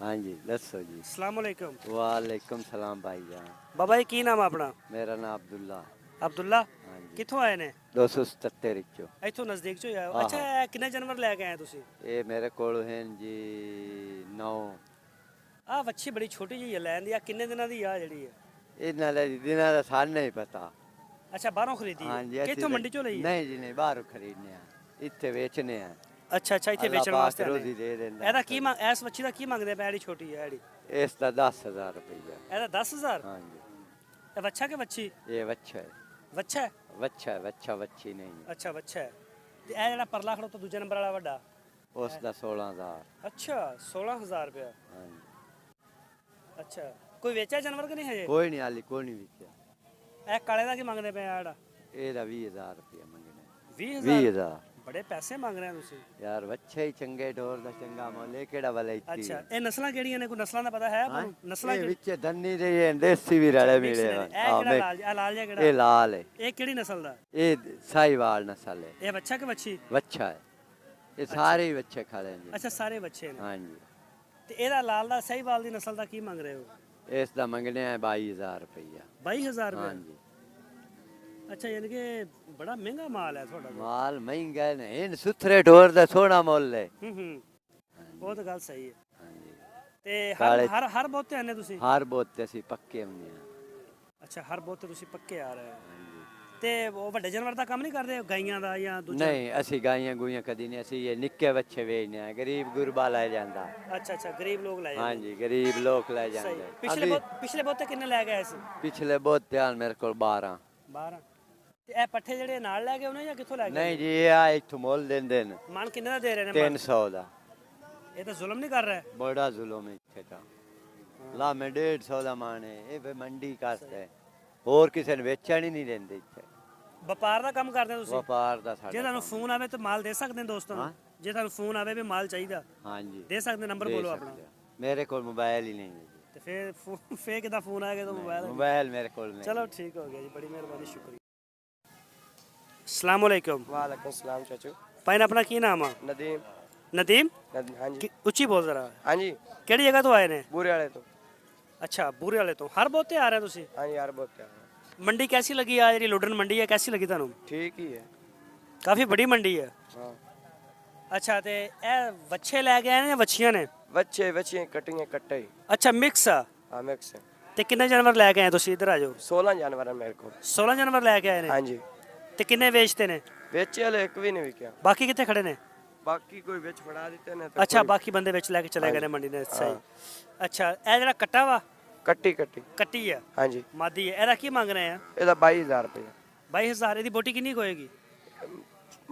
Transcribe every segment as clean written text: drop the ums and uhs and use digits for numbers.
हाँ जी दसो जी। अस्सलाम वालेकुम। वालेकुम सलाम भाईजान। ਬਾਬਾ ਜੀ ਕੀ ਨਾਮ ਆ ਆਪਣਾ? मेरा नाम अब्दुल्ला। ਅਬਦੁੱਲਾ। हाँ जी ਕਿੱਥੋਂ ਆਏ ਨੇ? 277 चो। ਇੱਥੋਂ ਨਜ਼ਦੀਕ ਚੋਂ ਹੀ ਆਏ ਹੋ? ਆਹੋ। ਅੱਛਾ ਇਹ ਕਿੰਨੇ ਜਾਨਵਰ ਲੈ ਕੇ ਆਏ ਤੁਸੀਂ? ये मेरे को हैं जी 9। ਆਹ ਵੱਛੀ ਬੜੀ ਛੋਟੀ ਜਿਹੀ ਹੈ ਲੈਣ ਦੀ, ਆ ਕਿੰਨੇ ਦਿਨਾਂ ਦੀ ਆ ਜਿਹੜੀ ਹੈ? इन्ना दिन का सान नहीं पता। ਅੱਛਾ ਬਾਹਰੋਂ ਖਰੀਦੀ हाँ ਹੈ? जी ਕਿੱਥੋਂ ਮੰਡੀ ਚੋਂ ਲਈ ਹੈ? नहीं जी नहीं बाहर खरीदने हैं, इतने बेचने हैं। ਅੱਛਾ ਅੱਛਾ ਇੱਥੇ अल्लाह ਵੇਚਣ पाक ਵਾਸਤੇ ਆਏ रोजी ਨੇ। दे देंदा। ਇਹਦਾ ਕੀ ਮੰਗ ਇਸ ਵੱਛੀ ਦਾ ਕੀ ਮੰਗਦੇ ਪਏ ਜਿਹੜੀ ਛੋਟੀ ਹੈ ਜਿਹੜੀ? इसका 10,000 रुपया। ਇਹਦਾ 10,000? हाँ जी ਇਹ ਵੱਛਾ ਕਿ ਵੱਛੀ? ये बच्चा है। ਵੱਛਾ ਹੈ? बच्चा बच्ची नहीं है। ਅੱਛਾ ਵੱਛਾ ਹੈ। ਤੇ ਇਹ ਜਿਹੜਾ ਪਰਲਾ ਖੜੋ ਤਾਂ ਦੂਜੇ ਨੰਬਰ ਵਾਲਾ ਵੱਡਾ? उसका 16,000। ਅੱਛਾ 16,000 ਰੁਪਇਆ। हाँ जी ਅੱਛਾ ਕੋਈ ਵੇਚਿਆ ਜਾਨਵਰ ਕਿ ਨਹੀਂ ਹਜੇ? कोई नहीं हाली कोई नहीं बेचा। ਇਹ ਕਾਲੇ ਦਾ ਕੀ ਮੰਗਦੇ ਪਏ ਆ ਜਿਹੜਾ? ਇਹਦਾ 20,000 रुपया मंगने। 20,000? 20,000 ਬੜੇ ਪੈਸੇ ਮੰਗ ਰਹੇ ਆ ਤੁਸੀਂ। ਯਾਰ ਬੱਚੇ ਹੀ ਚੰਗੇ ਢੋਰ ਦਾ ਚੰਗਾ ਮੁੱਲ ਇਹ ਕਿਹੜਾ ਵਾਲਾ ਇੱਥੇ ਅੱਛਾ ਇਹ ਨਸਲਾਂ ਕਿਹੜੀਆਂ ਨੇ? ਕੋਈ ਨਸਲਾਂ ਦਾ ਪਤਾ ਹੈ ਆਪਾਂ ਨੂੰ? ਨਸਲਾਂ ਇਹ ਕਿ ਵਿੱਚ ਦੰਨੀ ਦੇ ਇਹ ਦੇਸੀ ਵੀ ਰਲੇ mix ਮਿਲੇ ਨੇ। ਹਨ। ਇਹ ਕਿਹੜਾ ਲਾਲ ਜਿਹਾ? ਲਾਲ ਜਿਹਾ ਇਹ ਕਿਹੜਾ? ਲਾਲ ਹੈ। ਇਹ ਕਿਹੜੀ ਨਸਲ ਦਾ? ਇਹ ਸਾਈਵਾਲ ਨਸਲ ਹੈ। ਇਹ ਬੱਚਾ ਕਿ ਬੱਚੀ? ਬੱਚਾ ਹੈ। ਇਹ ਸਾਰੇ ਹੀ ਬੱਚੇ ਖੜੇ ਨੇ। ਅੱਛਾ ਸਾਰੇ ਬੱਚੇ ਨੇ। ਹਾਂਜੀ ਤੇ ਇਹਦਾ ਲਾਲ ਦਾ ਸਹੀਵਾਲ ਦੀ ਨਸਲ ਦਾ ਕੀ ਮੰਗ ਰਹੇ ਹੋ? ਇਸ ਦਾ ਮੰਗਣੇ ਆ 22,000 ਰੁਪਇਆ। 22,000 ਰੁਪਏ? ਹਾਂਜੀ ਅੱਛਾ ਯਾਨੀ ਕਿ ਬੜਾ ਮਹਿੰਗਾ ਮਾਲ ਹੈ ਤੁਹਾਡਾ ਤਾਂ। ਮਾਲ ਮਹਿੰਗਾ ਨੇ ਇਹ ਸੁਥਰੇ ਢੋਰ ਦਾ ਸੋਹਣਾ ਮੁੱਲ ਹੈ। ਉਹ ਤਾਂ ਗੱਲ ਸਹੀ ਹੈ। ਹਾਂਜੀ ਤੇ ਕਾਲੇ- ਹਰ ਬਹੁਤੇ ਆਨੇ ਤੁਸੀਂ? ਹਰ ਬੋਤੇ ਅਸੀਂ ਪੱਕੇ ਹੁੰਦੇ ਆ। ਅੱਛਾ ਹਰ ਬਹੁਤੇ ਤੁਸੀਂ ਪੱਕੇ ਆ ਰਹੇ ਹੋ। ਹਾਂਜੀ। ਤੇ ਉਹ ਵੱਡੇ ਜਾਨਵਰ ਦਾ ਕੰਮ ਨਹੀਂ ਕਰਦੇ ਗਾਈਆਂ ਦਾ ਜਾਂ ਦੂਜਾ? ਨਹੀਂ ਅਸੀਂ ਗਾਈਆਂ ਗੂਈਆਂ ਕਦੀ ਨਹੀਂ, ਅਸੀਂ ਇਹ ਨਿੱਕੇ ਬੱਚੇ ਵੇਚਦੇ ਆ। ਗਰੀਬ ਗੁਰਬਾ ਲੈ ਜਾਂਦਾ। ਅੱਛਾ ਅੱਛਾ ਗਰੀਬ ਲੋਕ ਲੈ ਜਾਂਦੇ। ਹਾਂਜੀ ਗਰੀਬ ਲੋਕ ਲੈ ਸਹੀ। ਜਾਂਦੇ। ਪਿਛਲੇ ਬਹੁਤੇ ਕਿੰਨੇ ਲੈ ਗਏ ਸੀ? ਪਿਛਲੇ ਬਹੁਤ ਧਿਆਨ ਮੇਰੇ ਕੋਲ 12। 12? ਤੇ ਇਹ ਪੱਠੇ ਜਿਹੜੇ ਨਾਲ ਲੈ ਗਏ ਉਹਨੇ ਜਾਂ ਕਿੱਥੋਂ ਲੈ ਗਏ? ਨਹੀਂ ਜੀ ਇਹ ਆ ਇੱਥੋਂ ਮੁੱਲ ਦਿੰਦੇ ਨੇ ਮਨ ਕਿੰਨੇ ਦਾ ਦੇ ਰਹੇ ਨੇ? 300 ਦਾ। ਇਹ ਤਾਂ ਜ਼ੁਲਮ ਨਹੀਂ ਕਰ ਰਿਹਾ? ਬੜਾ ਜ਼ੁਲਮ ਹੈ ਇੱਥੇ ਤਾਂ। ਲਾ ਮੈਂ 150 ਦਾ ਮਾਣੇ ਇਹ ਵੀ ਮੰਡੀ ਕਾਸਤੇ ਹੋਰ ਕਿਸੇ ਨੂੰ ਵੇਚਣ ਹੀ ਨਹੀਂ ਦਿੰਦੇ ਇੱਥੇ। ਵਪਾਰ ਦਾ ਕੰਮ ਕਰਦੇ ਹੋ ਤੁਸੀਂ? ਵਪਾਰ ਦਾ ਸਾਡਾ ਜੇ ਤੁਹਾਨੂੰ ਕੰਮ। ਫੋਨ ਆਵੇ ਤਾਂ ਮਾਲ ਦੇ ਸਕਦੇ ਨੇ ਦੋਸਤਾਂ ਨੂੰ? ਹਾਂ। ਜੇ ਤੁਹਾਨੂੰ ਫੋਨ ਆਵੇ ਵੀ ਮਾਲ ਚਾਹੀਦਾ ਹਾਂਜੀ ਦੇ ਸਕਦੇ? ਨੰਬਰ ਦੇ ਬੋਲੋ ਸਕਦੇ ਆਪਣਾ। ਆ। ਮੇਰੇ ਕੋਲ ਮੋਬਾਈਲ ਹੀ ਨਹੀਂ ਹੈ ਜੀ। ਤੇ ਫੇਰ ਕਿਦਾਂ ਫੋਨ ਆਏਗਾ ਤਾਂ ਮੋਬਾਈਲ? ਮੋਬਾਈਲ ਮੇਰੇ ਕੋਲ ਨਹੀਂ। ਚਲੋ ਠੀਕ ਹੋ ਗਿਆ ਜੀ, ਬੜੀ ਮਿਹਰਬਾਨੀ, ਸ਼ੁਕਰੀਆ। अस्सलाम वालेकुम। वालेकुम सलाम चाचू। ਭਾਈ ਆਪਣਾ ਕੀ ਨਾਮ ਆ? नदीम। ਨਦੀਮ? हाँ जी ਉੱਚੀ ਬੋਲ ਜ਼ਰਾ। हाँ जी ਕਿਹੜੀ ਜਗ੍ਹਾ ਤੋਂ ਆਏ ਨੇ? बुरे वाले तो ਅੱਛਾ ਬੂਰੇ ਵਾਲੇ ਤੋਂ। ਹਰ ਬਹੁਤੇ ਆ ਰਹੇ ਤੁਸੀਂ? हाँ जी यार बहुत प्यारा है। ਮੰਡੀ ਕੈਸੀ ਲੱਗੀ ਆ ਜਿਹੜੀ ਲੋਡਨ ਮੰਡੀ ਹੈ? ਕੈਸੀ ਲੱਗੀ ਤੁਹਾਨੂੰ? ठीक ही है। ਕਾਫੀ ਬੜੀ ਮੰਡੀ ਹੈ। हाँ ਅੱਛਾ ਤੇ ਇਹ ਵੱਛੇ ਲੈ ਕੇ ਆਏ ਨੇ ਜਾਂ ਵੱਛੀਆਂ ਨੇ? बच्चे बच्चे कटिंग कट्टे। ਅੱਛਾ ਮਿਕਸ ਆ। हाँ मिक्स है। ਤੇ ਕਿੰਨੇ ਜਾਨਵਰ ਲੈ ਕੇ ਆਏ ਤੁਸੀਂ? ਇੱਧਰ ਆ ਜਾਓ। 16 जानवर है मेरे को। 16 ਜਾਨਵਰ ਲੈ ਕੇ ਆਏ ਨੇ? हाँ जी ਤੇ ਕਿੰਨੇ ਵੇਚਦੇ ਨੇ? बेचे वाले एक भी नहीं बिका। ਬਾਕੀ ਕਿੱਥੇ ਖੜੇ ਨੇ? बाकी कोई बेच फड़ा देते ना तो ਅੱਛਾ कोई- ਬਾਕੀ ਬੰਦੇ ਵਿੱਚ ਲੈ ਕੇ ਚਲੇ ਗਏ ਨੇ ਮੰਡੀ ਨੇ। ਸਹੀ। ਅੱਛਾ ਇਹ ਜਿਹੜਾ ਕੱਟਾ ਵਾ कट्टी कट्टी। ਕੱਟੀ ਆ हाँ जी ਮਾਦੀ ਹੈ, ਇਹਦਾ ਕੀ ਮੰਗ ਰਹੇ ਆ? ਇਹਦਾ 22,000 रुपये 22,000। ਇਹਦੀ ਬੋਟੀ ਕਿੰਨੀ ਕੁ ਹੋਏਗੀ?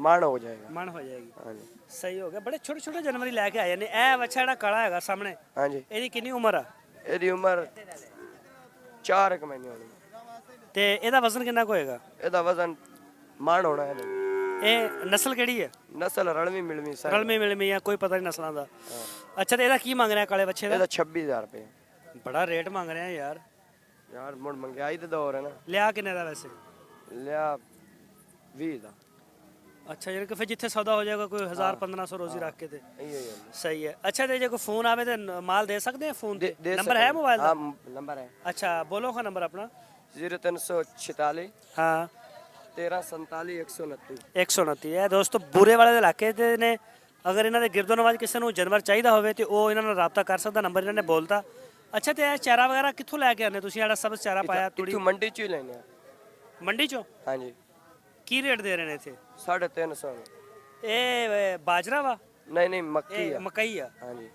मान हो जाएगा। ਮਣ ਹੋ ਜਾਏਗੀ। हाँ जी ਸਹੀ ਹੋ ਗਿਆ। ਬੜੇ ਛੋਟੇ ਛੋਟੇ ਜਾਨਵਰ ਹੀ ਲੈ ਕੇ ਆਏ ਨੇ। ਇਹ ਵੱਛਾ ਜਿਹੜਾ ਕਾਲਾ ਹੈਗਾ ਸਾਹਮਣੇ, हाँ जी ਇਹਦੀ ਕਿੰਨੀ ਉਮਰ ਆ? ਇਹਦੀ ਉਮਰ 4 ਮਹੀਨੇ ਹੋਣੀ। ਤੇ ਇਹਦਾ ਵਜ਼ਨ ਕਿੰਨਾ ਕੁ ਹੋਏਗਾ? ਇਹਦਾ ਵਜ਼ਨ ਮਾਣ ਹੋਣਾ ਹੈ। ਇਹ ਨਸਲ ਕਿਹੜੀ ਹੈ? ਨਸਲ ਰਲਵੀਂ ਮਿਲਵੀਂ ਸਾਰੀ। ਰਲਮੀ ਮਿਲਮੀ ਆ, ਕੋਈ ਪਤਾ ਨਹੀਂ ਨਸਲਾਂ ਦਾ। ਅੱਛਾ ਤੇ ਇਹਦਾ ਕੀ ਮੰਗ ਰਿਹਾ ਕਾਲੇ ਬੱਚੇ ਦਾ? ਇਹਦਾ 26,000 ਰੁਪਏ। ਬੜਾ ਰੇਟ ਮੰਗ ਰਿਹਾ ਯਾਰ। ਯਾਰ ਮੁੜ ਮੰਗਾਈ ਤੇ ਦੌਰ ਹੈ ਨਾ। ਲਿਆ ਕਿੰਨੇ ਦਾ ਵੈਸੇ? ਲਿਆ 20 ਦਾ। ਅੱਛਾ ਯਾਰ ਕਿ ਫਿਰ ਜਿੱਥੇ ਸੌਦਾ ਹੋ ਜਾਏਗਾ ਕੋਈ 1,000-1,500 ਰੋਜ਼ੀ ਰੱਖ ਕੇ ਤੇ ਇਹੀ ਹੈ। ਸਹੀ ਹੈ। ਅੱਛਾ ਤੇ ਜੇ ਕੋਈ ਫੋਨ ਆਵੇ ਤੇ ਮਾਲ ਦੇ ਸਕਦੇ ਆ ਫੋਨ ਤੇ? ਦੇ ਨੰਬਰ ਹੈ ਮੋਬਾਈਲ ਦਾ? ਹਾਂ ਨੰਬਰ ਹੈ। ਅੱਛਾ ਬੋਲੋ ਹਾਂ ਨੰਬਰ ਆਪਣਾ। 0346 ਹਾਂ 1347 129। 129। ਇਹ ਦੋਸਤੋ ਬੂਰੇ ਵਾਲੇ ਦੇ ਇਲਾਕੇ ਦੇ ਨੇ। ਅਗਰ ਇਹਨਾਂ ਦੇ ਗਿਰਦੋ ਨਵਾਜ਼ ਕਿਸੇ ਨੂੰ ਜਾਨਵਰ ਚਾਹੀਦਾ ਹੋਵੇ ਤੇ ਉਹ ਇਹਨਾਂ ਨਾਲ ਰਾਬਤਾ ਕਰ ਸਕਦਾ। ਨੰਬਰ ਇਹਨਾਂ ਨੇ ਬੋਲਤਾ। ਅੱਛਾ ਤੇ ਇਹ ਚਾਰਾ ਵਗੈਰਾ ਕਿੱਥੋਂ ਲੈ ਕੇ ਆਉਂਦੇ ਤੁਸੀਂ? ਜਿਹੜਾ ਸਬਜ਼ ਚਾਰਾ ਪਾਇਆ ਤੂੜੀ ਇੱਥੋਂ ਮੰਡੀ ਚੋਂ ਹੀ ਲੈਣੇ ਆ। ਮੰਡੀ ਚੋਂ? ਹਾਂਜੀ ਕੀ ਰੇਟ ਦੇ ਰਹੇ ਨੇ ਇੱਥੇ? 350। ਇਹ ਬਾਜਰਾ ਵਾ? ਨਹੀਂ ਨਹੀਂ ਮੱਕੀ ਇਹ ਆ। ਮਕਈ ਆ। ਹਾਂਜੀ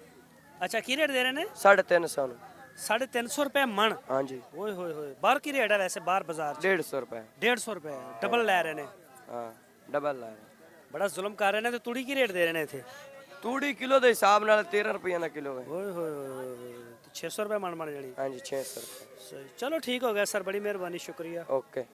ਅੱਛਾ ਕੀ ਰੇਟ ਦੇ ਰਹੇ ਨੇ? 350 ਨੂੰ। 350 ਰੁਪਏ ਮਣ? ਹਾਂਜੀ ਓਏ ਹੋਏ ਹੋਏ। ਬਾਹਰ ਕੀ ਰੇਟ ਹੈ ਵੈਸੇ ਬਾਹਰ ਬਾਜ਼ਾਰ 'ਚ? 150 ਰੁਪਏ। 150 ਰੁਪਏ ਡਬਲ ਲੈ ਰਹੇ ਨੇ। ਹਾਂ ਡਬਲ ਲਾਇਆ। ਬੜਾ ਜ਼ੁਲਮ ਕਰ ਰਹੇ ਨੇ। ਤੇ ਤੂੜੀ ਕੀ ਰੇਟ ਦੇ ਰਹੇ ਨੇ ਇੱਥੇ? ਤੂੜੀ ਕਿਲੋ ਦੇ ਹਿਸਾਬ ਨਾਲ 13 ਰੁਪਏ ਦਾ ਕਿਲੋ ਹੈ। ਓਏ ਹੋਏ ਹੋਏ। 600 ਰੁਪਏ ਮਣ ਜਾਣੀ। ਹਾਂਜੀ 600 ਰੁਪਏ। ਸਹੀ। ਚਲੋ ਠੀਕ ਹੋ ਗਿਆ ਸਰ, ਬੜੀ ਮਿਹਰਬਾਨੀ, ਸ਼ੁਕਰੀਆ। ਓਕੇ।